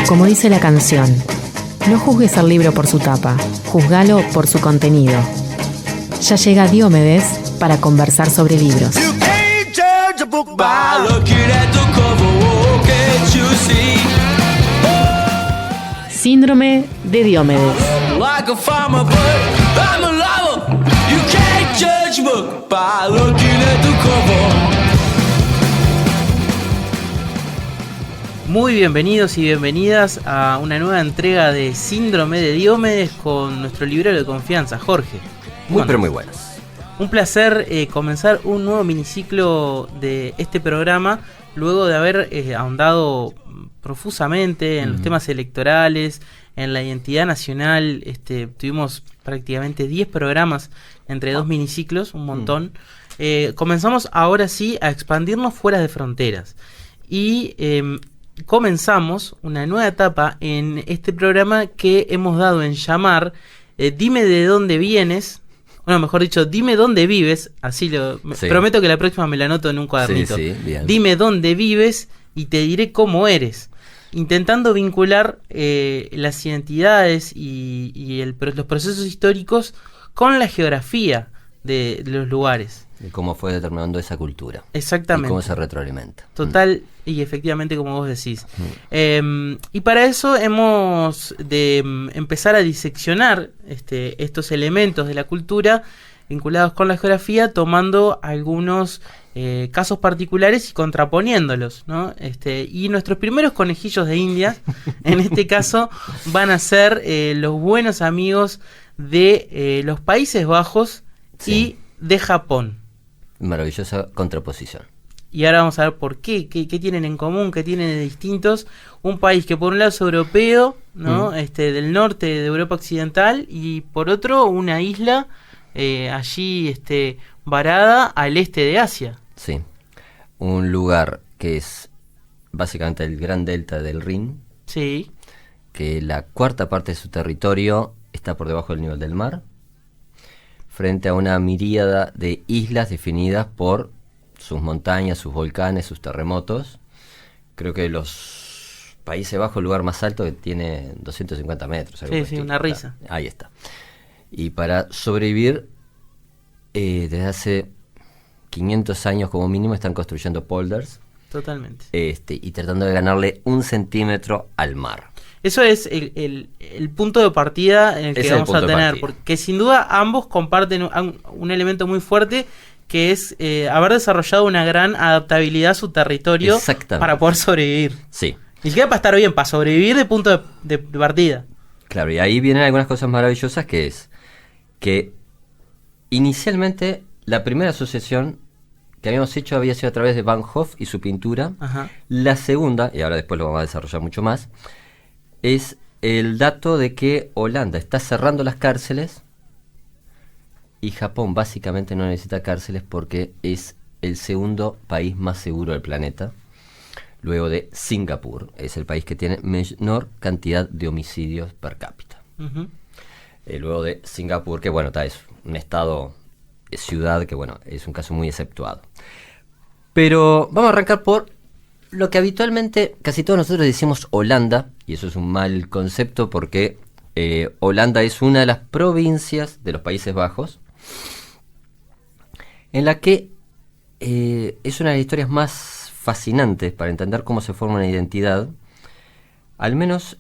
Como dice la canción, no juzgues al libro por su tapa, juzgalo por su contenido. Ya llega Diomedes para conversar sobre libros. Síndrome de Diomedes. Muy bienvenidos y bienvenidas a una nueva entrega de Síndrome de Diomedes con nuestro librero de confianza, Jorge. Pero muy buenas. Un placer comenzar un nuevo miniciclo de este programa luego de haber ahondado profusamente en los temas electorales, en la identidad nacional. Tuvimos prácticamente 10 programas entre dos miniciclos, un montón. Comenzamos ahora sí a expandirnos fuera de fronteras y comenzamos una nueva etapa en este programa que hemos dado en llamar Dime de dónde vienes. Bueno, mejor dicho, dime dónde vives. Así prometo que la próxima me la anoto en un cuadernito. Sí, bien. Dime dónde vives y te diré cómo eres. Intentando vincular las identidades y los procesos históricos con la geografía de los lugares. Y cómo fue determinando esa cultura. Exactamente. Y cómo se retroalimenta. Total, y efectivamente, como vos decís. Y para eso hemos de empezar a diseccionar estos elementos de la cultura vinculados con la geografía, tomando algunos casos particulares y contraponiéndolos, ¿no? Y nuestros primeros conejillos de Indias, en este caso, van a ser los buenos amigos de los Países Bajos y de Japón. Maravillosa contraposición. Y ahora vamos a ver por qué tienen en común, qué tienen de distintos. Un país que por un lado es europeo, ¿no? Del norte de Europa Occidental, y por otro una isla allí varada al este de Asia. Sí, un lugar que es básicamente el gran delta del Rin. Sí. Que la cuarta parte de su territorio está por debajo del nivel del mar, frente a una miríada de islas definidas por sus montañas, sus volcanes, sus terremotos. Creo que los Países Bajos, el lugar más alto, que tiene 250 metros. Sí, una risa. Ahí está. Y para sobrevivir, desde hace 500 años como mínimo, están construyendo polders. Totalmente. Y tratando de ganarle 1 centímetro al mar. Eso es el punto de partida en el que vamos a tener, porque sin duda ambos comparten un elemento muy fuerte, que es haber desarrollado una gran adaptabilidad a su territorio para poder sobrevivir. Sí. Ni siquiera para estar bien, para sobrevivir de punto de partida. Claro, y ahí vienen algunas cosas maravillosas, que es que inicialmente la primera asociación que habíamos hecho había sido a través de Van Gogh y su pintura. Ajá. La segunda, y ahora después lo vamos a desarrollar mucho más, es el dato de que Holanda está cerrando las cárceles y Japón básicamente no necesita cárceles porque es el segundo país más seguro del planeta, luego de Singapur. Es el país que tiene menor cantidad de homicidios per cápita. Uh-huh. Luego de Singapur, que bueno, es un estado, ciudad, que bueno, es un caso muy exceptuado. Pero vamos a arrancar por lo que habitualmente casi todos nosotros decimos Holanda, y eso es un mal concepto porque Holanda es una de las provincias de los Países Bajos, en la que es una de las historias más fascinantes para entender cómo se forma una identidad, al menos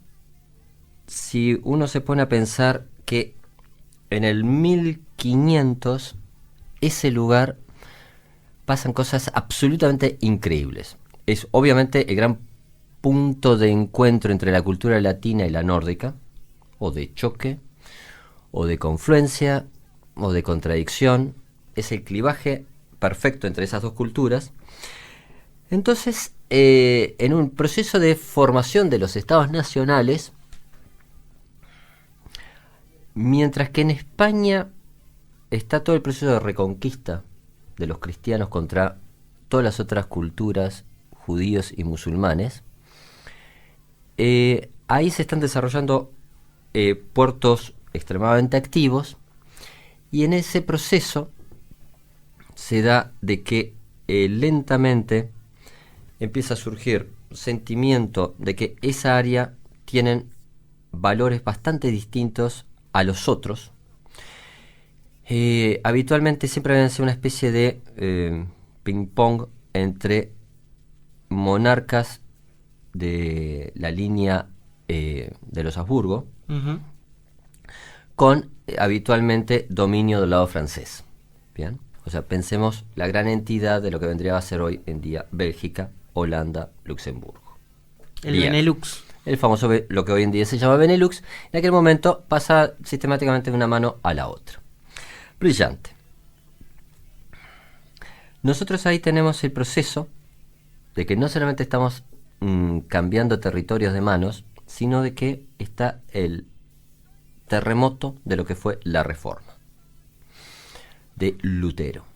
si uno se pone a pensar que en el 1500 ese lugar pasan cosas absolutamente increíbles. Es obviamente el gran punto de encuentro entre la cultura latina y la nórdica, o de choque, o de confluencia, o de contradicción. Es el clivaje perfecto entre esas dos culturas. Entonces, en un proceso de formación de los estados nacionales, mientras que en España está todo el proceso de reconquista de los cristianos contra todas las otras culturas, judíos y musulmanes, ahí se están desarrollando puertos extremadamente activos, y en ese proceso se da de que lentamente empieza a surgir sentimiento de que esa área tienen valores bastante distintos a los otros. Habitualmente siempre deben ser una especie de ping-pong entre monarcas de la línea de los Habsburgo, Ujú. con habitualmente dominio del lado francés. Bien, o sea, pensemos la gran entidad de lo que vendría a ser hoy en día Bélgica, Holanda, Luxemburgo. El Bien. Benelux. El famoso, lo que hoy en día se llama Benelux, en aquel momento pasa sistemáticamente de una mano a la otra. Brillante. Nosotros ahí tenemos el proceso de que no solamente estamos cambiando territorios de manos, sino de que está el terremoto de lo que fue la Reforma de Lutero,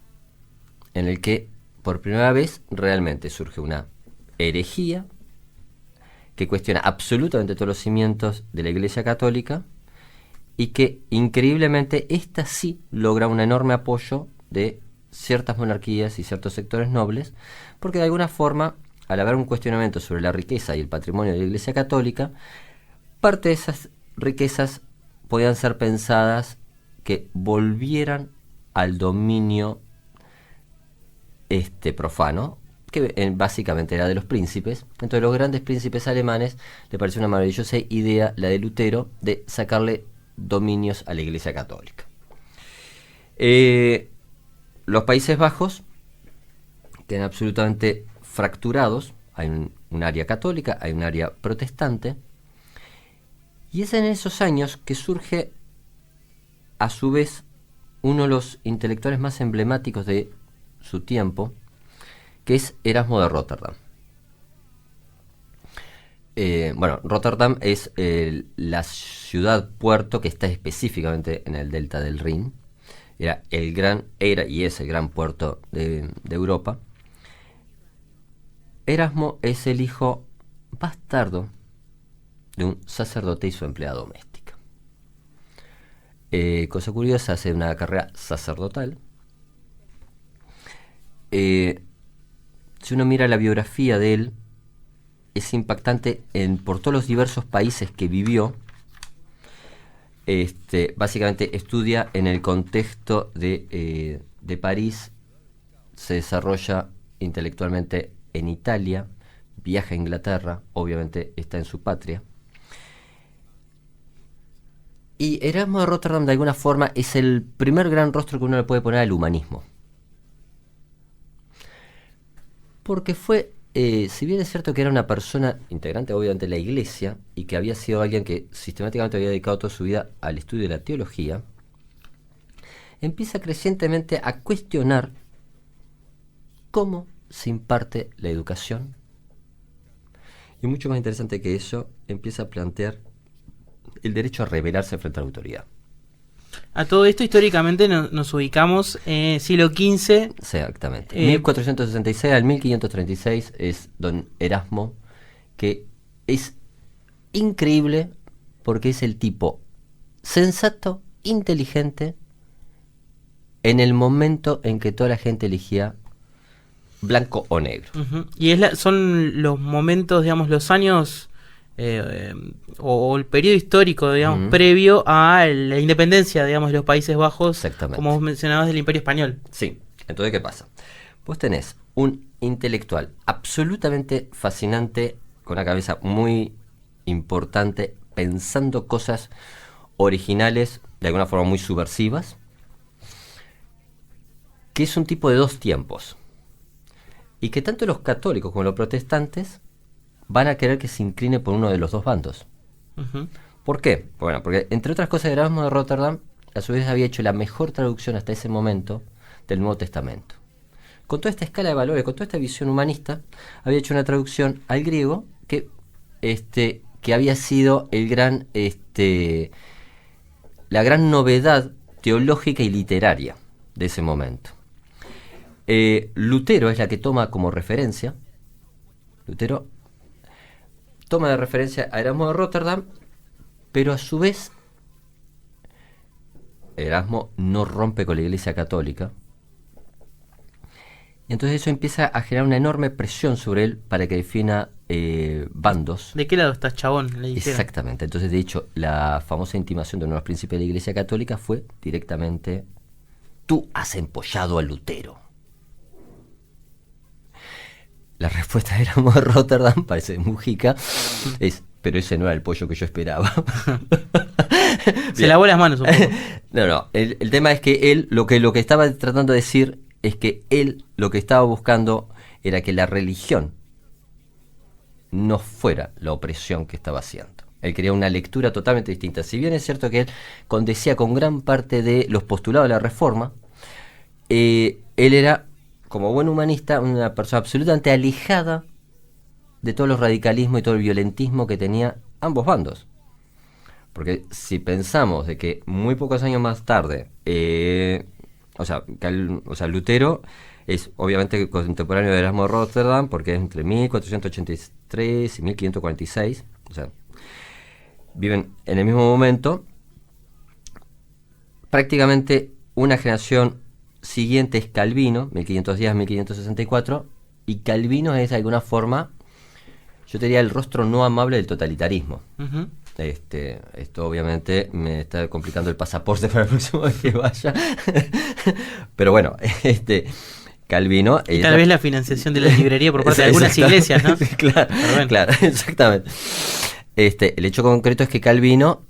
en el que por primera vez realmente surge una herejía que cuestiona absolutamente todos los cimientos de la Iglesia Católica y que increíblemente esta sí logra un enorme apoyo de ciertas monarquías y ciertos sectores nobles, porque de alguna forma, al haber un cuestionamiento sobre la riqueza y el patrimonio de la Iglesia Católica, parte de esas riquezas podían ser pensadas que volvieran al dominio profano, que básicamente era de los príncipes. Entonces los grandes príncipes alemanes les pareció una maravillosa idea la de Lutero de sacarle dominios a la Iglesia Católica. Los Países Bajos quedan absolutamente fracturados. Hay un área católica, hay un área protestante, y es en esos años que surge a su vez uno de los intelectuales más emblemáticos de su tiempo, que es Erasmo de Rotterdam. Rotterdam es la ciudad-puerto que está específicamente en el delta del Rin. Era y es el gran puerto de Europa. Erasmo es el hijo bastardo de un sacerdote y su empleada doméstica. Cosa curiosa, hace una carrera sacerdotal. Si uno mira la biografía de él, es impactante por todos los diversos países que vivió. Básicamente estudia en el contexto de París, se desarrolla intelectualmente en Italia, viaja a Inglaterra, obviamente está en su patria. Y Erasmo de Rotterdam de alguna forma es el primer gran rostro que uno le puede poner al humanismo. Porque fue, si bien es cierto que era una persona integrante obviamente de la Iglesia y que había sido alguien que sistemáticamente había dedicado toda su vida al estudio de la teología, empieza crecientemente a cuestionar cómo se imparte la educación. Y mucho más interesante que eso, empieza a plantear el derecho a rebelarse frente a la autoridad. A todo esto históricamente nos ubicamos en siglo XV. Exactamente. 1466 al 1536 es don Erasmo, que es increíble porque es el tipo sensato, inteligente, en el momento en que toda la gente elegía blanco o negro. Uh-huh. Y son los momentos, digamos, los años o el periodo histórico, digamos, previo a la independencia, digamos, de los Países Bajos, como vos mencionabas, del Imperio Español. Sí, entonces, ¿qué pasa? Vos tenés un intelectual absolutamente fascinante, con una cabeza muy importante, pensando cosas originales, de alguna forma muy subversivas, que es un tipo de dos tiempos, y que tanto los católicos como los protestantes van a querer que se incline por uno de los dos bandos. Uh-huh. ¿Por qué? Bueno, porque entre otras cosas Erasmo de Rotterdam a su vez había hecho la mejor traducción hasta ese momento del Nuevo Testamento. Con toda esta escala de valores, con toda esta visión humanista, había hecho una traducción al griego que había sido la gran novedad teológica y literaria de ese momento. Lutero es la que toma como referencia. Lutero toma de referencia a Erasmo de Rotterdam, pero a su vez Erasmo no rompe con la Iglesia Católica. Y entonces eso empieza a generar una enorme presión sobre él para que defina bandos. ¿De qué lado estás, chabón? Le dijeron. Exactamente. Entonces, de hecho, la famosa intimación de uno de los príncipes de la Iglesia Católica fue directamente: tú has empollado a Lutero. La respuesta de Erasmo de Rotterdam, parece de Mujica, es: pero ese no era el pollo que yo esperaba. Se lavó las manos un poco. No. El tema es que él, lo que estaba tratando de decir es que él lo que estaba buscando era que la religión no fuera la opresión que estaba haciendo. Él quería una lectura totalmente distinta. Si bien es cierto que él condecía con gran parte de los postulados de la Reforma, él era, como buen humanista, una persona absolutamente alejada de todos los radicalismos y todo el violentismo que tenía ambos bandos. Porque si pensamos de que muy pocos años más tarde, Lutero es obviamente contemporáneo de Erasmo de Rotterdam, porque es entre 1483 y 1546, o sea, viven en el mismo momento. Prácticamente una generación siguiente es Calvino, 1510-1564, y Calvino es de alguna forma, yo te diría, el rostro no amable del totalitarismo. Uh-huh. Esto obviamente me está complicando el pasaporte para el próximo vez que vaya. Pero bueno, Calvino... Y tal vez la financiación de la librería por parte de algunas iglesias, ¿no? Claro, exactamente. El hecho concreto es que Calvino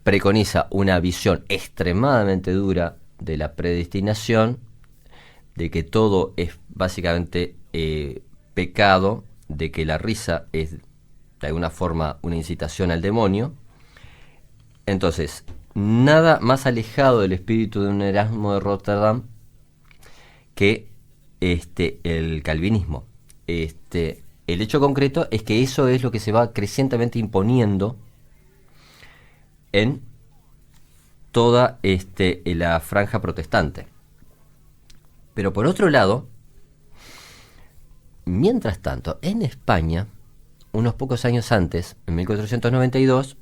preconiza una visión extremadamente dura de la predestinación, de que todo es básicamente pecado, de que la risa es de alguna forma una incitación al demonio. Entonces, nada más alejado del espíritu de un Erasmo de Rotterdam que el calvinismo. El hecho concreto es que eso es lo que se va crecientemente imponiendo en toda la franja protestante. Pero por otro lado, mientras tanto, en España, unos pocos años antes, en 1492,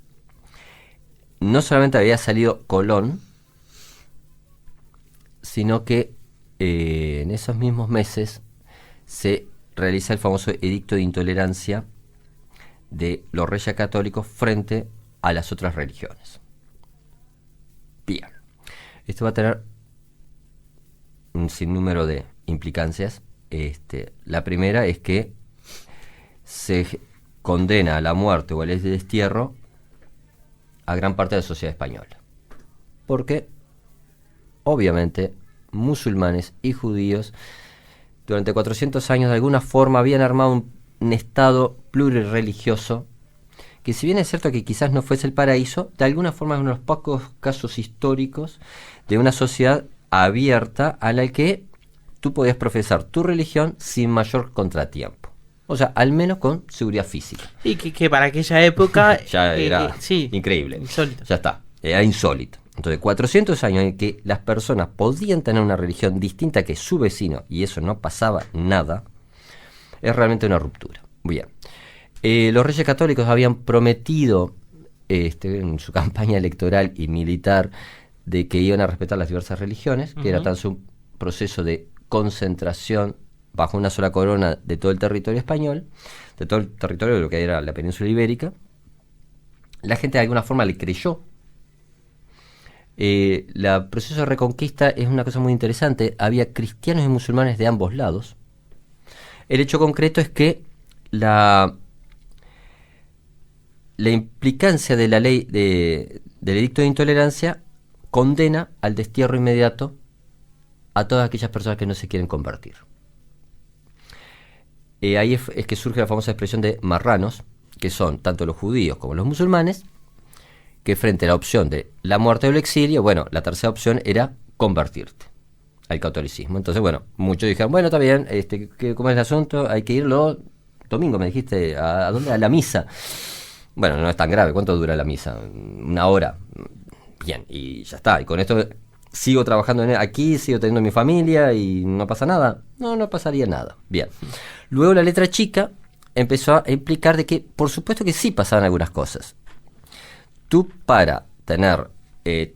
no solamente había salido Colón, sino que en esos mismos meses se realiza el famoso edicto de intolerancia de los reyes católicos frente a las otras religiones. Bien, esto va a tener un sinnúmero de implicancias. La primera es que se condena a la muerte o al destierro a gran parte de la sociedad española, porque obviamente musulmanes y judíos durante 400 años de alguna forma habían armado un estado plurirreligioso que, si bien es cierto que quizás no fuese el paraíso, de alguna forma es uno de los pocos casos históricos de una sociedad abierta a la que tú podías profesar tu religión sin mayor contratiempo. O sea, al menos con seguridad física. Y que para aquella época... ya era sí, increíble. Insólito. Ya está, era insólito. Entonces, 400 años en que las personas podían tener una religión distinta que su vecino, y eso no pasaba nada, es realmente una ruptura. Bien. Los reyes católicos habían prometido en su campaña electoral y militar de que iban a respetar las diversas religiones, que era tan su proceso de concentración bajo una sola corona de todo el territorio español, de todo el territorio de lo que era la península ibérica. La gente de alguna forma le creyó. El proceso de reconquista es una cosa muy interesante. Había cristianos y musulmanes de ambos lados. El hecho concreto es que la implicancia de la ley del edicto de intolerancia condena al destierro inmediato a todas aquellas personas que no se quieren convertir. Ahí es que surge la famosa expresión de marranos, que son tanto los judíos como los musulmanes, que frente a la opción de la muerte o el exilio, bueno, la tercera opción era convertirte al catolicismo. Entonces, bueno, muchos dijeron, bueno, está bien, ¿cómo es el asunto? Hay que irlo domingo, me dijiste, ¿a dónde? A la misa. Bueno, no es tan grave, ¿cuánto dura la misa? 1 hora. Bien, y ya está, y con esto sigo trabajando aquí, sigo teniendo mi familia y no pasa nada. No pasaría nada. Bien. Luego la letra chica empezó a implicar de que, por supuesto que sí pasaban algunas cosas. Tú, para tener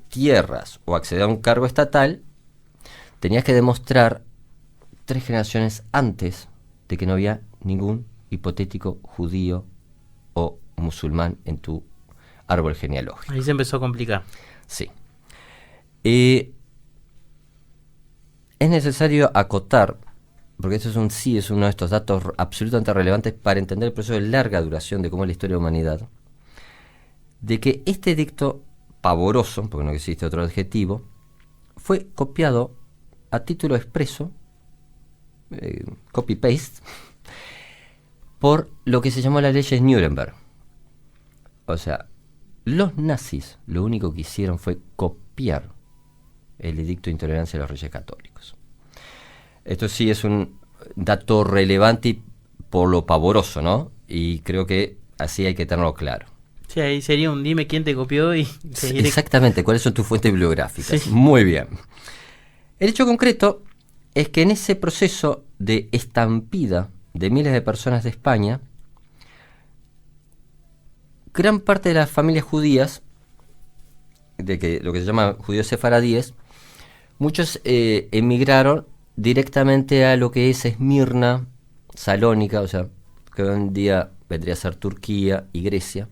tierras o acceder a un cargo estatal, tenías que demostrar 3 generaciones antes de que no había ningún hipotético judío o musulmán en tu árbol genealógico. Ahí se empezó a complicar. Sí. Es necesario acotar, porque esto es uno de estos datos absolutamente relevantes para entender el proceso de larga duración de cómo es la historia de la humanidad, de que este edicto pavoroso, porque no existe otro adjetivo, fue copiado a título expreso, copy-paste, por lo que se llamó la ley de Nuremberg. O sea, los nazis lo único que hicieron fue copiar el edicto de intolerancia de los reyes católicos. Esto sí es un dato relevante por lo pavoroso, ¿no? Y creo que así hay que tenerlo claro. Sí, ahí sería un dime quién te copió y seguiré. Exactamente, ¿cuáles son tus fuentes bibliográficas? Sí. Muy bien. El hecho concreto es que en ese proceso de estampida de miles de personas de España, gran parte de las familias judías, de que lo que se llama judíos sefaradíes, muchos emigraron directamente a lo que es Esmirna, Salónica, o sea, que hoy en día vendría a ser Turquía y Grecia.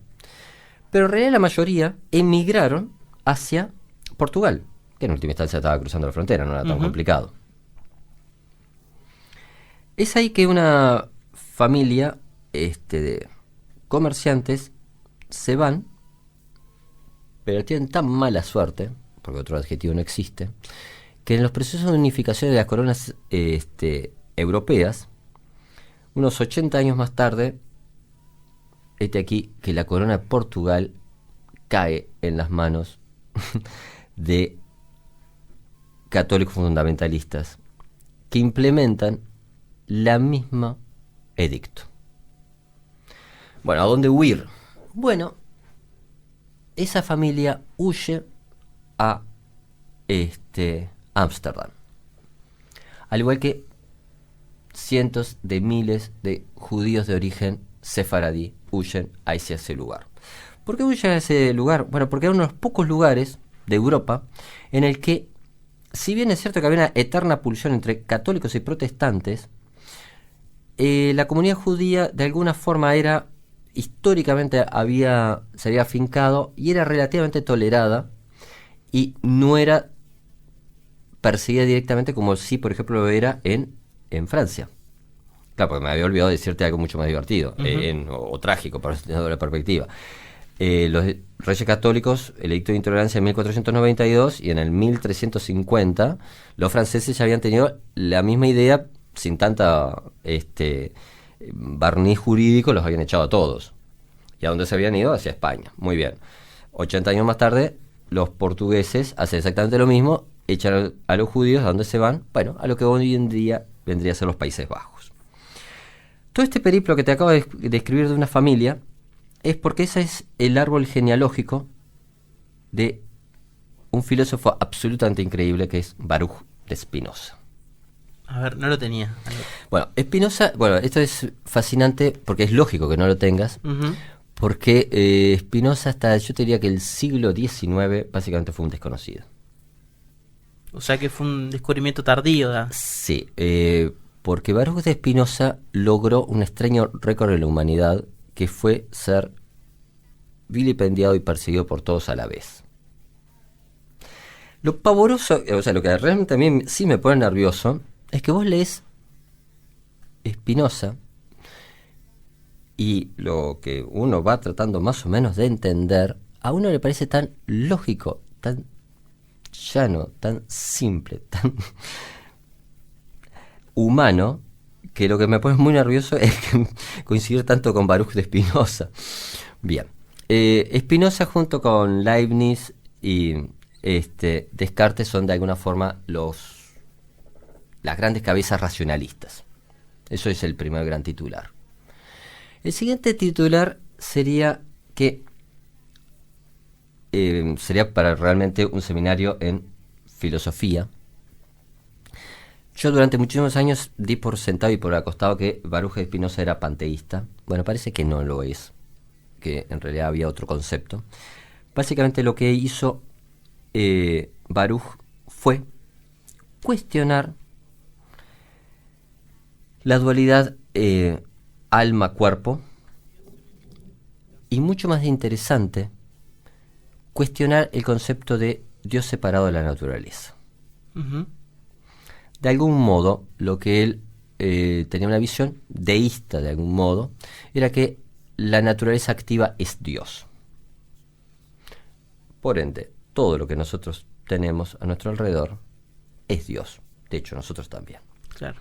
Pero en realidad la mayoría emigraron hacia Portugal, que en última instancia estaba cruzando la frontera, no era tan complicado. Es ahí que una familia de comerciantes se van, pero tienen tan mala suerte, porque otro adjetivo no existe, que en los procesos de unificación de las coronas europeas, unos 80 años más tarde, aquí que la corona de Portugal cae en las manos de católicos fundamentalistas que implementan la misma edicto. Bueno, ¿a dónde huir? Bueno, esa familia huye a Ámsterdam, al igual que cientos de miles de judíos de origen sefaradí huyen hacia ese lugar. ¿Por qué huyen a ese lugar? Bueno, porque era uno de los pocos lugares de Europa en el que, si bien es cierto que había una eterna pulsión entre católicos y protestantes, la comunidad judía de alguna forma era, históricamente se había afincado y era relativamente tolerada y no era perseguida directamente como sí, por ejemplo, lo era en Francia. Claro, porque me había olvidado de decirte algo mucho más divertido o trágico, para tener la perspectiva. Los reyes católicos, el edicto de intolerancia en 1492 y en el 1350, los franceses ya habían tenido la misma idea, sin tanta barniz jurídico, los habían echado a todos. ¿Y a dónde se habían ido? Hacia España. Muy bien. 80 años más tarde, los portugueses hacen exactamente lo mismo, echan a los judíos. ¿A dónde se van? Bueno, a lo que hoy en día vendría a ser los Países Bajos. Todo este periplo que te acabo de describir de una familia es porque ese es el árbol genealógico de un filósofo absolutamente increíble que es Baruch de Spinoza. A ver, no lo tenía. Bueno, Spinoza, esto es fascinante porque es lógico que no lo tengas, porque Spinoza hasta, yo te diría que el siglo XIX básicamente fue un desconocido. O sea que fue un descubrimiento tardío. Sí, porque Baruch de Spinoza logró un extraño récord en la humanidad, que fue ser vilipendiado y perseguido por todos a la vez. Lo pavoroso, o sea, lo que realmente a mí sí me pone nervioso, es que vos lees Spinoza y lo que uno va tratando más o menos de entender, a uno le parece tan lógico, tan llano, tan simple, tan humano, que lo que me pone muy nervioso es que coincidir tanto con Baruch de Spinoza. Bien, Spinoza junto con Leibniz y Descartes son de alguna forma las grandes cabezas racionalistas. Eso es el primer gran titular. El siguiente titular sería que sería para realmente un seminario en filosofía. Yo durante muchísimos años di por sentado y por acostado que Baruch de Spinoza era panteísta. Bueno, parece que no lo es, que en realidad había otro concepto. Básicamente lo que hizo Baruch fue cuestionar la dualidad alma-cuerpo, y mucho más interesante, cuestionar el concepto de Dios separado de la naturaleza. Ujú. De algún modo, lo que él tenía una visión deísta, de algún modo, era que la naturaleza activa es Dios. Por ende, todo lo que nosotros tenemos a nuestro alrededor es Dios. De hecho, nosotros también. Claro.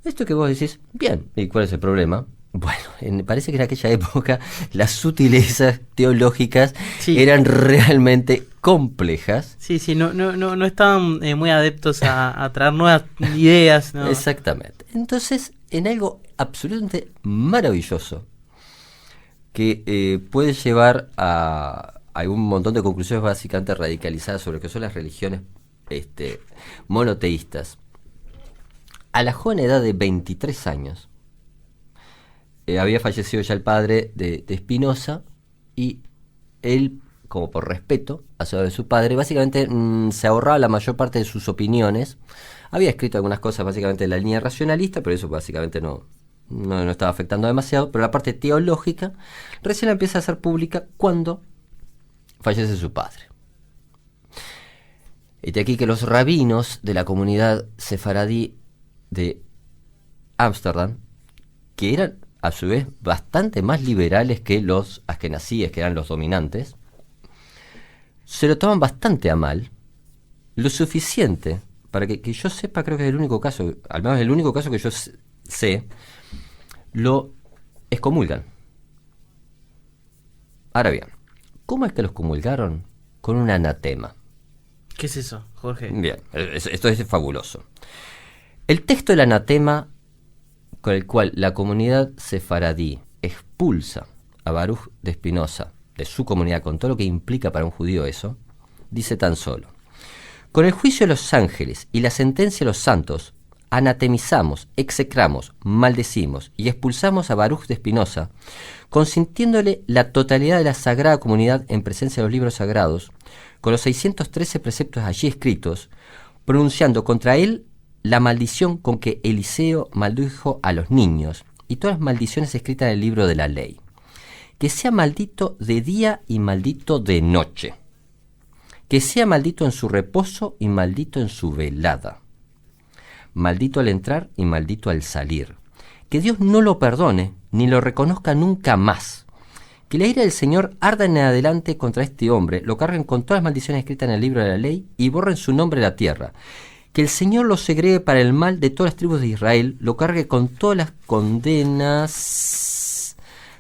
Esto que vos decís, bien, ¿y cuál es el problema? Bueno, parece que en aquella época las sutilezas teológicas Sí. eran realmente complejas. Sí, no estaban muy adeptos a traer nuevas ideas, ¿no? Exactamente. Entonces, en algo absolutamente maravilloso que puede llevar a un montón de conclusiones básicamente radicalizadas sobre lo que son las religiones monoteístas. A la joven edad de 23 años, había fallecido ya el padre de Spinoza, y él, como por respeto hacia su padre, básicamente se ahorraba la mayor parte de sus opiniones. Había escrito algunas cosas básicamente en la línea racionalista, pero eso básicamente no estaba afectando demasiado. Pero la parte teológica recién la empieza a hacer pública cuando fallece su padre. Y de aquí que los rabinos de la comunidad sefaradí de Ámsterdam, que eran a su vez bastante más liberales que los askenazíes, que eran los dominantes, se lo toman bastante a mal, lo suficiente para que yo sepa, creo que es el único caso, al menos el único caso que yo sé, lo excomulgan. Ahora bien, ¿cómo es que los comulgaron? Con un anatema. ¿Qué es eso, Jorge? Bien, esto es fabuloso. El texto del anatema con el cual la comunidad sefaradí expulsa a Baruch de Spinoza de su comunidad, con todo lo que implica para un judío eso, dice tan solo: con el juicio de los ángeles y la sentencia de los santos, anatemizamos, execramos, maldecimos y expulsamos a Baruch de Spinoza, consintiéndole la totalidad de la sagrada comunidad en presencia de los libros sagrados, con los 613 preceptos allí escritos, pronunciando contra él la maldición con que Eliseo maldijo a los niños, y todas las maldiciones escritas en el libro de la ley. Que sea maldito de día y maldito de noche. Que sea maldito en su reposo y maldito en su velada. Maldito al entrar y maldito al salir. Que Dios no lo perdone, ni lo reconozca nunca más. Que la ira del Señor arda en adelante contra este hombre, lo carguen con todas las maldiciones escritas en el libro de la ley y borren su nombre de la tierra. Que el Señor lo segregue para el mal de todas las tribus de Israel, lo cargue con todas las condenas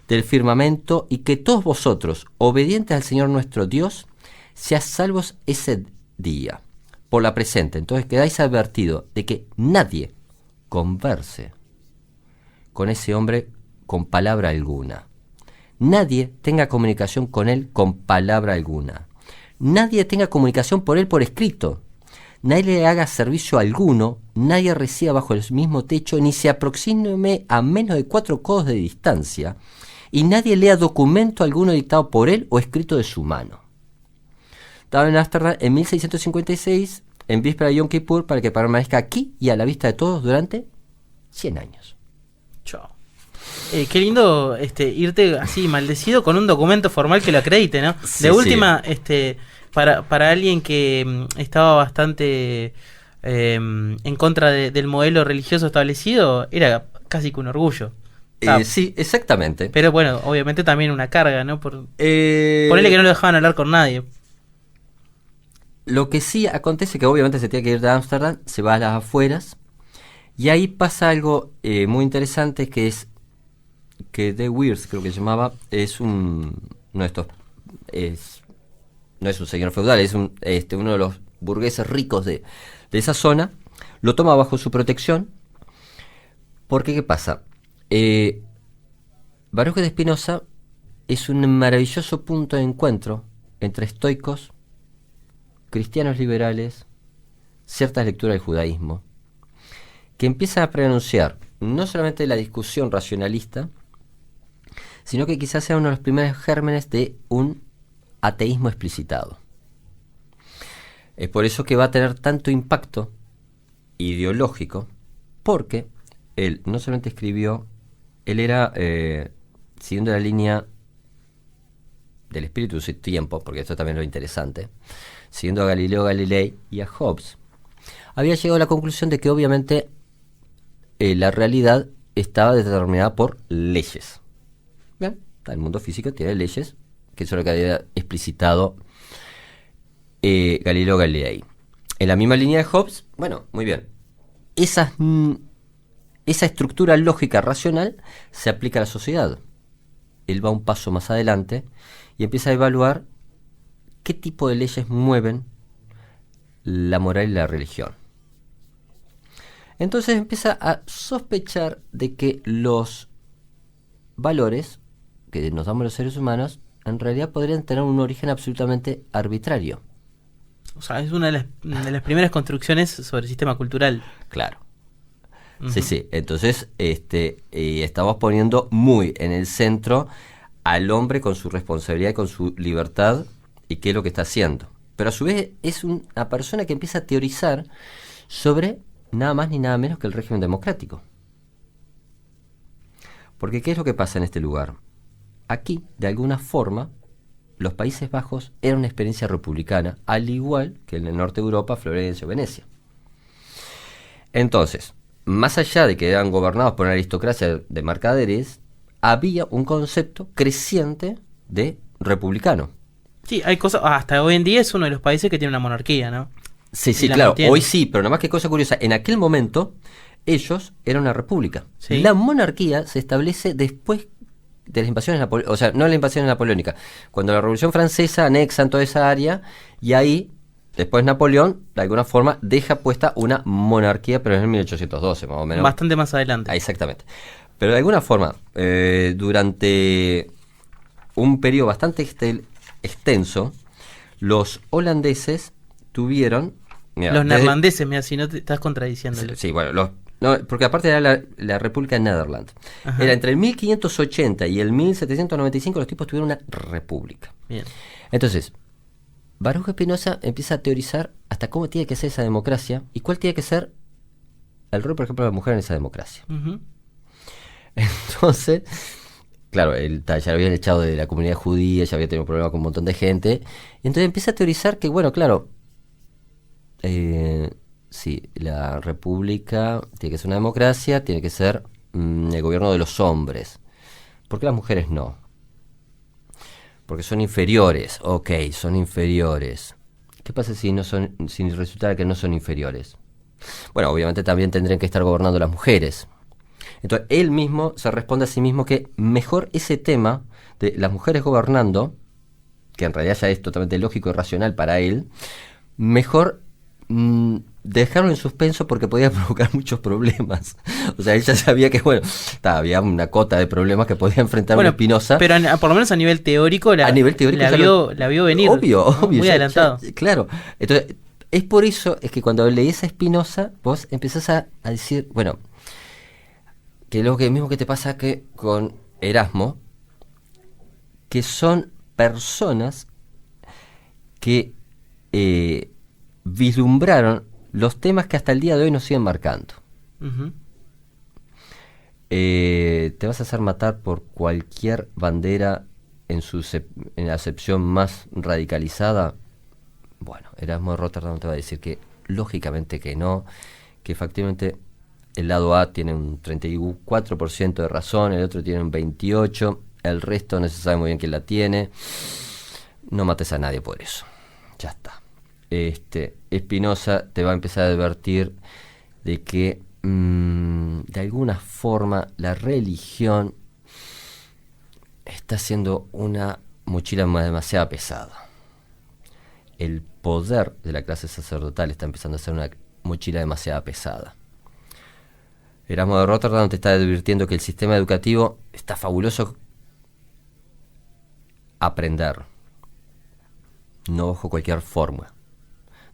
del firmamento, y que todos vosotros, obedientes al Señor nuestro Dios, seáis salvos ese día. Por la presente, entonces quedáis advertidos de que nadie converse con ese hombre con palabra alguna. Nadie tenga comunicación con él con palabra alguna. Nadie tenga comunicación por él por escrito. Nadie le haga servicio alguno, nadie reciba bajo el mismo techo, ni se aproxime a menos de 4 codos de distancia, y nadie lea documento alguno dictado por él o escrito de su mano. Estaba en Ámsterdam en 1656, en víspera de Yom Kippur, para que permanezca aquí y a la vista de todos durante 100 años. Chao. Qué lindo irte así maldecido con un documento formal que lo acredite, ¿no? Sí, De última, sí. Para alguien que estaba bastante en contra del modelo religioso establecido, era casi que un orgullo. Sí, exactamente. Pero bueno, obviamente también una carga, ¿no? Ponele que no lo dejaban hablar con nadie. Lo que sí acontece que obviamente se tiene que ir de Ámsterdam, se va a las afueras, y ahí pasa algo muy interesante, que es que De Wiers, creo que se llamaba, es uno de estos... no es un señor feudal, es uno de los burgueses ricos de esa zona. Lo toma bajo su protección, porque ¿qué pasa? Baruch de Spinoza es un maravilloso punto de encuentro entre estoicos, cristianos liberales, ciertas lecturas del judaísmo, que empiezan a pronunciar no solamente la discusión racionalista, sino que quizás sea uno de los primeros gérmenes de un ateísmo explicitado. Es por eso que va a tener tanto impacto ideológico, porque él no solamente escribió Él era, siguiendo la línea del espíritu de su tiempo, porque esto también es lo interesante, siguiendo a Galileo Galilei y a Hobbes, había llegado a la conclusión de que obviamente la realidad estaba determinada por leyes. Bien, el mundo físico tiene leyes, que eso es lo que había explicitado Galileo Galilei. En la misma línea de Hobbes, bueno, muy bien, esa estructura lógica racional se aplica a la sociedad. Él va un paso más adelante y empieza a evaluar qué tipo de leyes mueven la moral y la religión. Entonces empieza a sospechar de que los valores que nos damos los seres humanos en realidad podrían tener un origen absolutamente arbitrario. O sea, es una de las primeras construcciones sobre el sistema cultural. Claro. Uh-huh. Sí, sí. Entonces, estamos poniendo muy en el centro al hombre con su responsabilidad y con su libertad y qué es lo que está haciendo. Pero a su vez es una persona que empieza a teorizar sobre nada más ni nada menos que el régimen democrático. Porque ¿qué es lo que pasa en este lugar? Aquí, de alguna forma, los Países Bajos eran una experiencia republicana, al igual que en el norte de Europa, Florencia o Venecia. Entonces, más allá de que eran gobernados por una aristocracia de mercaderes, había un concepto creciente de republicano. Sí, hay cosas, hasta hoy en día es uno de los países que tiene una monarquía, ¿no? Sí, sí, claro, hoy sí, pero nada más que cosa curiosa, en aquel momento ellos eran una república. Sí. La monarquía se establece después de las invasiones napoleónicas, o sea, no las invasiones napoleónicas, cuando la Revolución Francesa anexan toda esa área y ahí, después Napoleón, de alguna forma, deja puesta una monarquía, pero es en 1812 más o menos. Bastante más adelante. Exactamente. Pero de alguna forma, durante un periodo bastante extenso, los holandeses tuvieron... Mira, los neerlandeses, mira, si no te estás contradiciendo. Sí, bueno, no, porque aparte era la República de Nederland. Ajá. Era entre el 1580 y el 1795 los tipos tuvieron una república. Bien. Entonces, Baruch Spinoza empieza a teorizar hasta cómo tiene que ser esa democracia y cuál tiene que ser el rol, por ejemplo, de la mujer en esa democracia. Uh-huh. Entonces, claro, él ya lo habían echado de la comunidad judía, ya había tenido problemas con un montón de gente. Y entonces empieza a teorizar que, bueno, claro, sí, la república tiene que ser una democracia, tiene que ser el gobierno de los hombres. ¿Por qué las mujeres no? Porque son inferiores. Ok, son inferiores. ¿Qué pasa si resultara que no son inferiores? Bueno, obviamente también tendrían que estar gobernando las mujeres. Entonces, él mismo se responde a sí mismo que mejor ese tema de las mujeres gobernando, que en realidad ya es totalmente lógico y racional para él, mejor dejarlo en suspenso porque podía provocar muchos problemas. O sea, él ya sabía que, bueno, había una cota de problemas que podía enfrentar un Spinoza. Pero por lo menos a nivel teórico la vio venir. Obvio, muy adelantado. Claro. Entonces, es por eso es que cuando lees a Spinoza, vos empezás a decir, bueno, que es lo mismo que te pasa que con Erasmo, que son personas que vislumbraron los temas que hasta el día de hoy nos siguen marcando. Uh-huh. Te vas a hacer matar por cualquier bandera en la acepción más radicalizada. Bueno, Erasmo de Rotterdam te va a decir que lógicamente que no, que efectivamente el lado A tiene un 34% de razón, el otro tiene un 28%, el resto no se sabe muy bien quién la tiene. No mates a nadie por eso. Ya está. Spinoza te va a empezar a advertir de que de alguna forma la religión está siendo una mochila demasiado pesada. El poder de la clase sacerdotal está empezando a ser una mochila demasiado pesada. Erasmo de Rotterdam te está advirtiendo que el sistema educativo está fabuloso aprender, no bajo cualquier forma.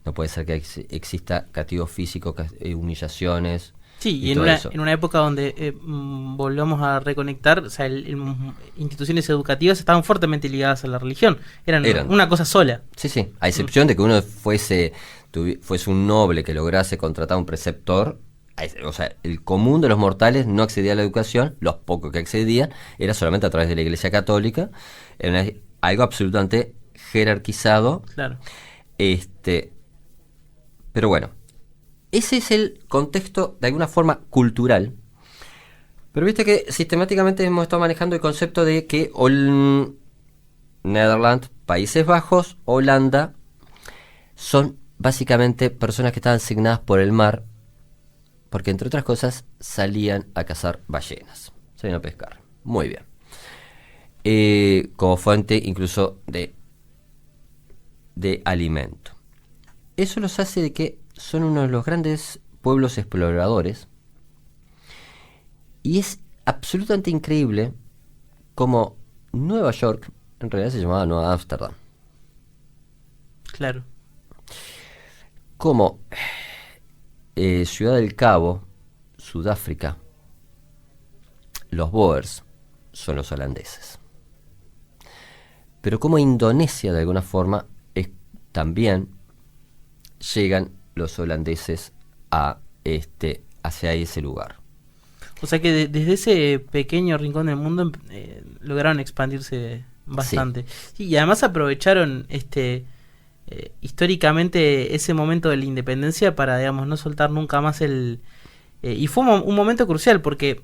No puede ser que exista castigo físico, humillaciones. Sí, y en una época donde volvamos a reconectar, o sea, instituciones educativas estaban fuertemente ligadas a la religión. Eran una cosa sola. Sí, sí. A excepción de que uno fuese un noble que lograse contratar un preceptor, o sea, el común de los mortales no accedía a la educación, los pocos que accedían era solamente a través de la Iglesia Católica, era algo absolutamente jerarquizado. Claro. Pero bueno, ese es el contexto de alguna forma cultural. Pero viste que sistemáticamente hemos estado manejando el concepto de que Netherlands, Países Bajos, Holanda, son básicamente personas que estaban asignadas por el mar, porque entre otras cosas salían a cazar ballenas, salían a pescar. Muy bien. Como fuente incluso de alimento. Eso los hace de que son uno de los grandes pueblos exploradores. Y es absolutamente increíble como Nueva York, en realidad se llamaba Nueva Ámsterdam. Claro. Como Ciudad del Cabo, Sudáfrica, los Boers son los holandeses. Pero como Indonesia de alguna forma también llegan los holandeses hacia ese lugar. O sea que desde ese pequeño rincón del mundo lograron expandirse bastante. Sí, y además aprovecharon históricamente ese momento de la independencia para, digamos, no soltar nunca más y fue un momento crucial porque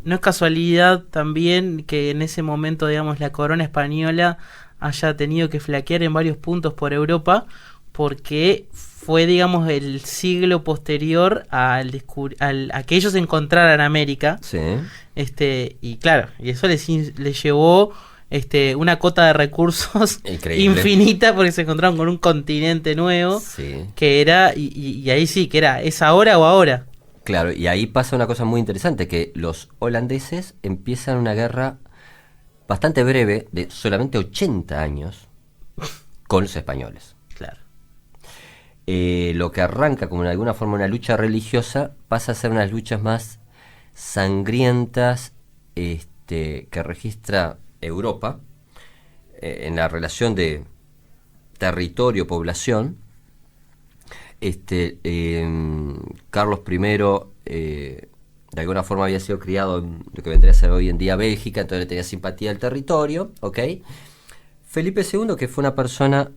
no es casualidad también que en ese momento, digamos, la corona española haya tenido que flaquear en varios puntos por Europa, porque fue, digamos, el siglo posterior a que ellos encontraran América. Sí. Y claro, y eso les llevó una cota de recursos infinita, porque se encontraron con un continente nuevo. Sí. Que era, y ahí sí, que era, ¿es ahora o ahora? Claro, y ahí pasa una cosa muy interesante, que los holandeses empiezan una guerra bastante breve, de solamente 80 años, con los españoles. Claro. Lo que arranca como de alguna forma una lucha religiosa pasa a ser unas luchas más sangrientas que registra Europa en la relación de territorio-población. Carlos I de alguna forma había sido criado en lo que vendría a ser hoy en día Bélgica, entonces le tenía simpatía al territorio, ¿ok? Felipe II, que fue una persona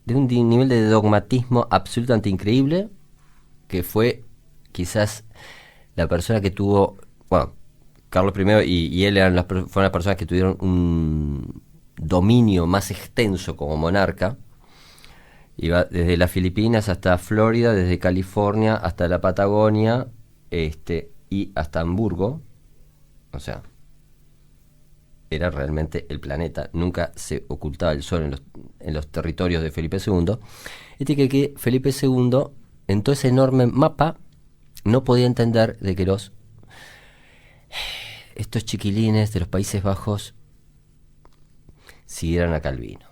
de un nivel de dogmatismo absolutamente increíble, que fue quizás la persona que tuvo, bueno, Carlos I y él fueron las personas que tuvieron un dominio más extenso como monarca. Iba desde las Filipinas hasta Florida, desde California hasta la Patagonia, y hasta Hamburgo. O sea, era realmente el planeta. Nunca se ocultaba el sol en los territorios de Felipe II. Que Felipe II, en todo ese enorme mapa, no podía entender de que estos chiquilines de los Países Bajos siguieran a Calvino.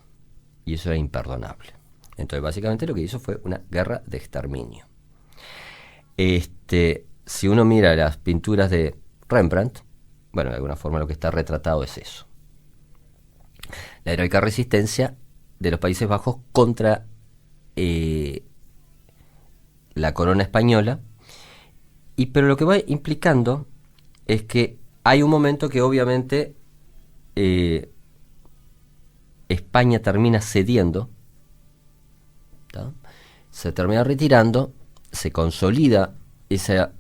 Y eso era imperdonable. Entonces, básicamente lo que hizo fue una guerra de exterminio. Si uno mira las pinturas de Rembrandt, bueno, de alguna forma lo que está retratado es eso. La heroica resistencia de los Países Bajos contra la corona española. Pero lo que va implicando es que hay un momento que obviamente España termina cediendo, se termina retirando, se consolida esa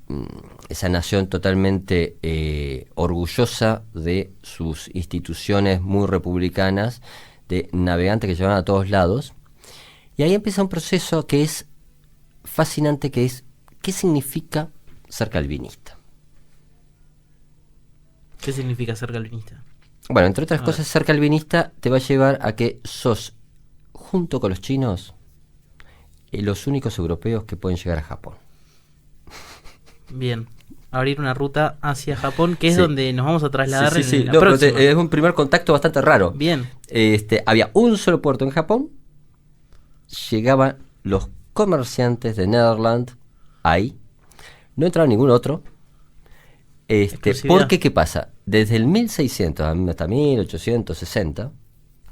nación totalmente orgullosa de sus instituciones muy republicanas, de navegantes que llevan a todos lados, y ahí empieza un proceso que es fascinante, que es ¿qué significa ser calvinista? ¿Qué significa ser calvinista? Bueno, entre otras cosas, ser calvinista te va a llevar a que sos, junto con los chinos, los únicos europeos que pueden llegar a Japón. Bien, abrir una ruta hacia Japón, que es donde nos vamos a trasladar en la no, próxima. Es un primer contacto bastante raro. Bien. Había un solo puerto en Japón, llegaban los comerciantes de Netherlands ahí, no entraba ningún otro, porque ¿qué pasa? Desde el 1600 hasta 1860,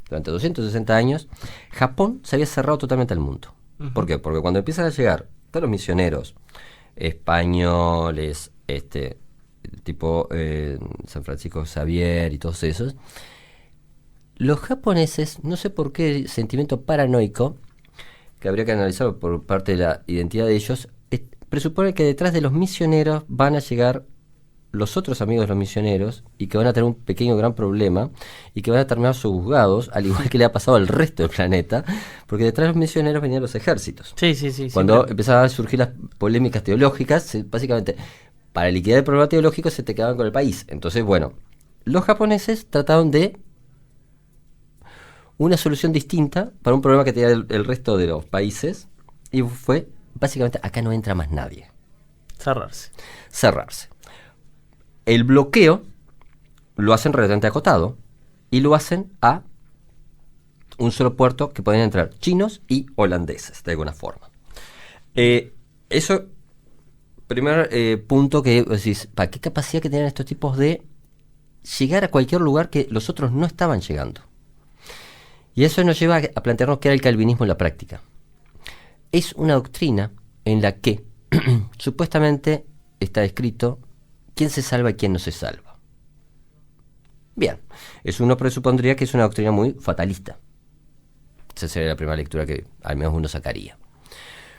durante 260 años, Japón se había cerrado totalmente al mundo. ¿Por qué? Porque cuando empiezan a llegar todos los misioneros españoles, tipo San Francisco Xavier y todos esos. Los japoneses, no sé por qué sentimiento paranoico, que habría que analizarlo por parte de la identidad de ellos, presupone que detrás de los misioneros van a llegar los otros amigos de los misioneros y que van a tener un pequeño gran problema y que van a terminar subjugados, al igual que le ha pasado al resto del planeta, porque detrás de los misioneros venían los ejércitos. Sí. Cuando empezaban a surgir las polémicas teológicas, básicamente, para liquidar el problema teológico se te quedaban con el país. Entonces, bueno, los japoneses trataron de una solución distinta para un problema que tenía el resto de los países, y fue, básicamente, acá no entra más nadie. Cerrarse. El bloqueo lo hacen relativamente acotado y lo hacen a un solo puerto que pueden entrar chinos y holandeses, de alguna forma. Eso, primer punto que decís, ¿para qué capacidad que tienen estos tipos de llegar a cualquier lugar que los otros no estaban llegando? Y eso nos lleva a plantearnos qué era el calvinismo en la práctica. Es una doctrina en la que supuestamente está escrito quién se salva y quién no se salva. Bien, eso uno presupondría que es una doctrina muy fatalista. Esa sería la primera lectura que al menos uno sacaría.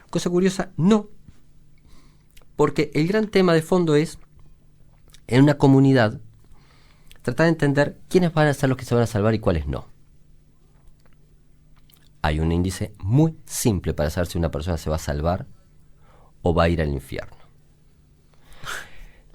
Cosa curiosa, no. Porque el gran tema de fondo es, en una comunidad, tratar de entender quiénes van a ser los que se van a salvar y cuáles no. Hay un índice muy simple para saber si una persona se va a salvar o va a ir al infierno.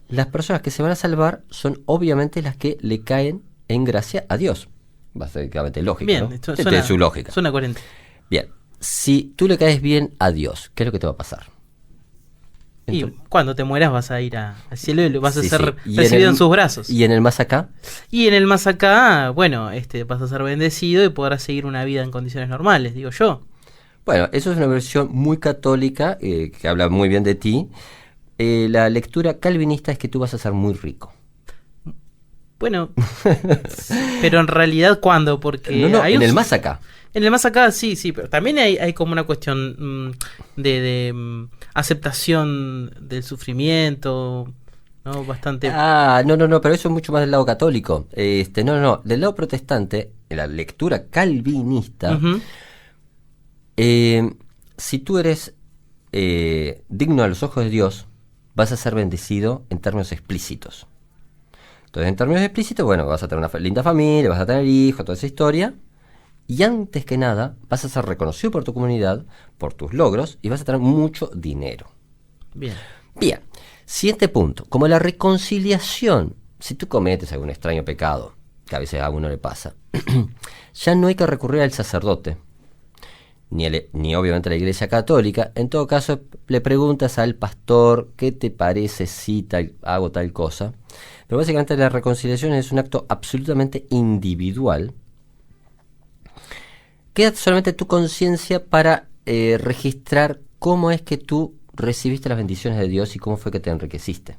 Las personas que se van a salvar son obviamente las que le caen en gracia a Dios. Básicamente lógica, bien, ¿no? Esto Tiene su lógica. Suena coherente. Bien, si tú le caes bien a Dios, ¿qué es lo que te va a pasar? Y cuando te mueras vas a ir al cielo y vas a ser sí. recibido en sus brazos. ¿Y en el más acá? Y en el más acá, bueno, vas a ser bendecido y podrás seguir una vida en condiciones normales, digo yo. Bueno, eso es una versión muy católica, que habla muy bien de ti. La lectura calvinista es que tú vas a ser muy rico. Bueno, pero en realidad, ¿cuándo? Porque no, en el más acá. En el más acá sí, pero también hay como una cuestión de aceptación del sufrimiento, ¿no? Bastante... No, pero eso es mucho más del lado católico. No, del lado protestante, en la lectura calvinista, Uh-huh. Si tú eres digno a los ojos de Dios, vas a ser bendecido en términos explícitos. Entonces, en términos explícitos, bueno, vas a tener una linda familia, vas a tener hijos, toda esa historia. Y antes que nada, vas a ser reconocido por tu comunidad, por tus logros, y vas a tener mucho dinero. Bien. Siguiente punto. Como la reconciliación, si tú cometes algún extraño pecado, que a veces a uno le pasa, ya no hay que recurrir al sacerdote, ni obviamente a la Iglesia Católica. En todo caso, le preguntas al pastor qué te parece si hago tal cosa. Pero básicamente la reconciliación es un acto absolutamente individual. Queda solamente tu conciencia para registrar cómo es que tú recibiste las bendiciones de Dios y cómo fue que te enriqueciste.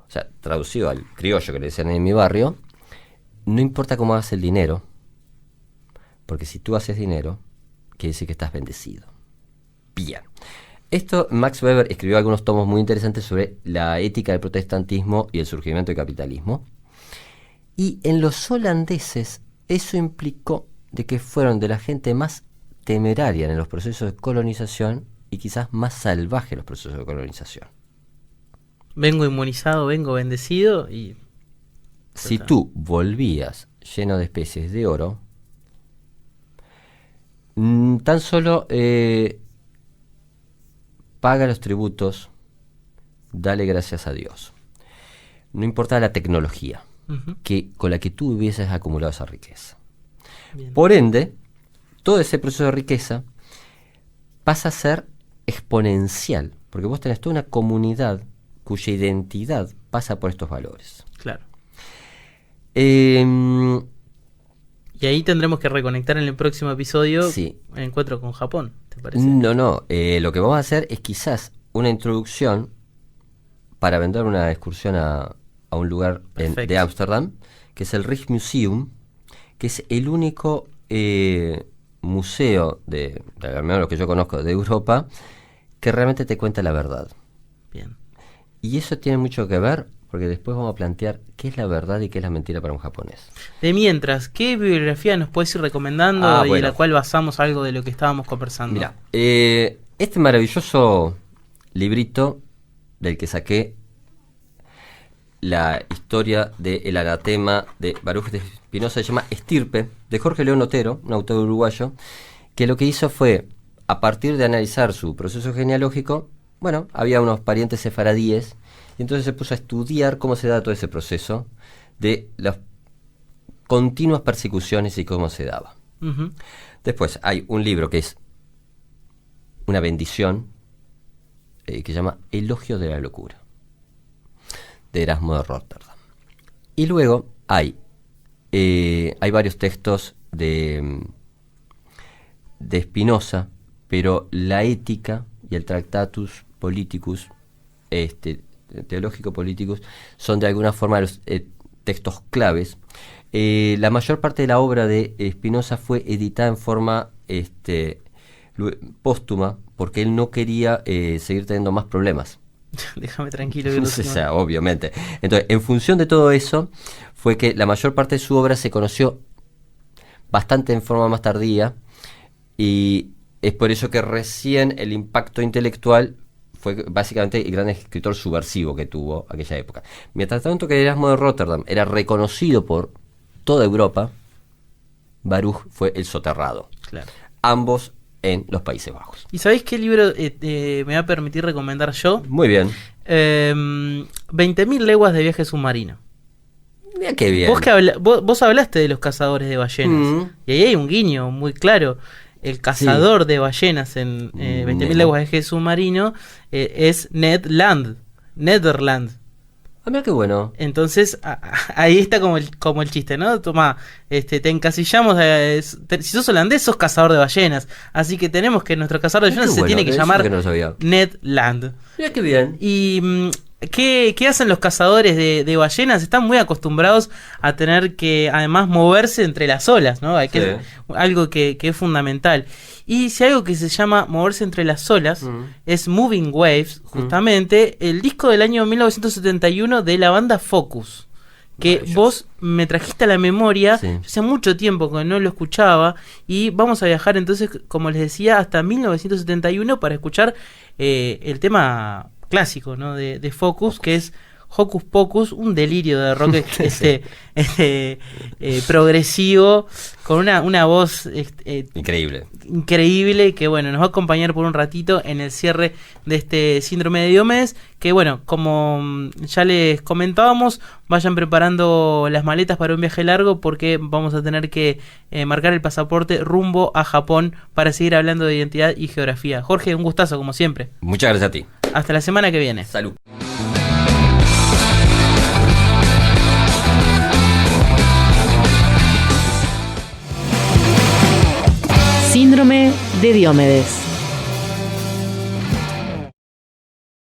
O sea, traducido al criollo que le decían en mi barrio, no importa cómo hagas el dinero, porque si tú haces dinero, quiere decir que estás bendecido. Bien. Esto, Max Weber escribió algunos tomos muy interesantes sobre la ética del protestantismo y el surgimiento del capitalismo. Y en los holandeses, eso implicó de que fueron de la gente más temeraria en los procesos de colonización y quizás más salvaje en los procesos de colonización. Vengo inmunizado, vengo bendecido y... Si tú volvías lleno de especies de oro, tan solo paga los tributos, dale gracias a Dios. No importa la tecnología Uh-huh. con la que tú hubieses acumulado esa riqueza. Bien. Por ende, todo ese proceso de riqueza pasa a ser exponencial, porque vos tenés toda una comunidad cuya identidad pasa por estos valores. Claro. Y ahí tendremos que reconectar en el próximo episodio Sí. el encuentro con Japón, ¿te parece? No, lo que vamos a hacer es quizás una introducción para vender una excursión a un lugar de Ámsterdam, que es el Rijksmuseum, que es el único museo, al menos lo que yo conozco, de Europa, que realmente te cuenta la verdad. Bien. Y eso tiene mucho que ver, porque después vamos a plantear qué es la verdad y qué es la mentira para un japonés. De mientras, ¿qué bibliografía nos puedes ir recomendando y de Bueno. la cual basamos algo de lo que estábamos conversando? Mira, este maravilloso librito del que saqué la historia del anatema de Baruch de Spinoza, se llama Estirpe, de Jorge León Otero, un autor uruguayo, que lo que hizo fue, a partir de analizar su proceso genealógico, bueno, había unos parientes sefaradíes, y entonces se puso a estudiar cómo se da todo ese proceso de las continuas persecuciones y cómo se daba. Ujú. Después hay un libro que es una bendición, que se llama Elogio de la locura, de Erasmo de Rotterdam. Y luego hay varios textos de Spinoza, pero la ética y el Tractatus Politicus, Teológico Politicus, son de alguna forma los textos claves. La mayor parte de la obra de Spinoza fue editada en forma póstuma, porque él no quería seguir teniendo más problemas. Déjame tranquilo. O sea, obviamente. Entonces, en función de todo eso, fue que la mayor parte de su obra se conoció bastante en forma más tardía, y es por eso que recién el impacto intelectual fue básicamente el gran escritor subversivo que tuvo aquella época. Mientras tanto que Erasmo de Rotterdam era reconocido por toda Europa, Baruch fue el soterrado. Claro. Ambos en los Países Bajos. ¿Y sabéis qué libro me va a permitir recomendar yo? Muy bien. 20.000 leguas de viaje submarino. Mira qué bien. Vos hablaste de los cazadores de ballenas. Y ahí hay un guiño muy claro. El cazador de ballenas en 20.000 leguas de viaje submarino es Ned Land. Netherland. Ah, mira qué bueno. Entonces, ahí está como el chiste, ¿no? Toma, te encasillamos, si sos holandés, sos cazador de ballenas. Así que tenemos que nuestro cazador de ballenas se tiene que llamar que no sabía. Ned Land. Mira qué bien. Y ¿qué hacen los cazadores de ballenas? Están muy acostumbrados a tener que, además, moverse entre las olas, ¿no? Algo que es fundamental. Y si algo que se llama moverse entre las olas es Moving Waves, justamente, el disco del año 1971 de la banda Focus, que vos me trajiste a la memoria. Sí. Hace mucho tiempo que no lo escuchaba, y vamos a viajar entonces, como les decía, hasta 1971 para escuchar el tema clásico, ¿no? de Focus, que es Hocus Pocus, un delirio de rock progresivo, con una voz increíble, que bueno, nos va a acompañar por un ratito en el cierre de este síndrome de Diomedes, que bueno, como ya les comentábamos, vayan preparando las maletas para un viaje largo, porque vamos a tener que marcar el pasaporte rumbo a Japón para seguir hablando de identidad y geografía. Jorge, un gustazo como siempre. Muchas gracias a ti. Hasta la semana que viene. Salud. Síndrome de Diomedes.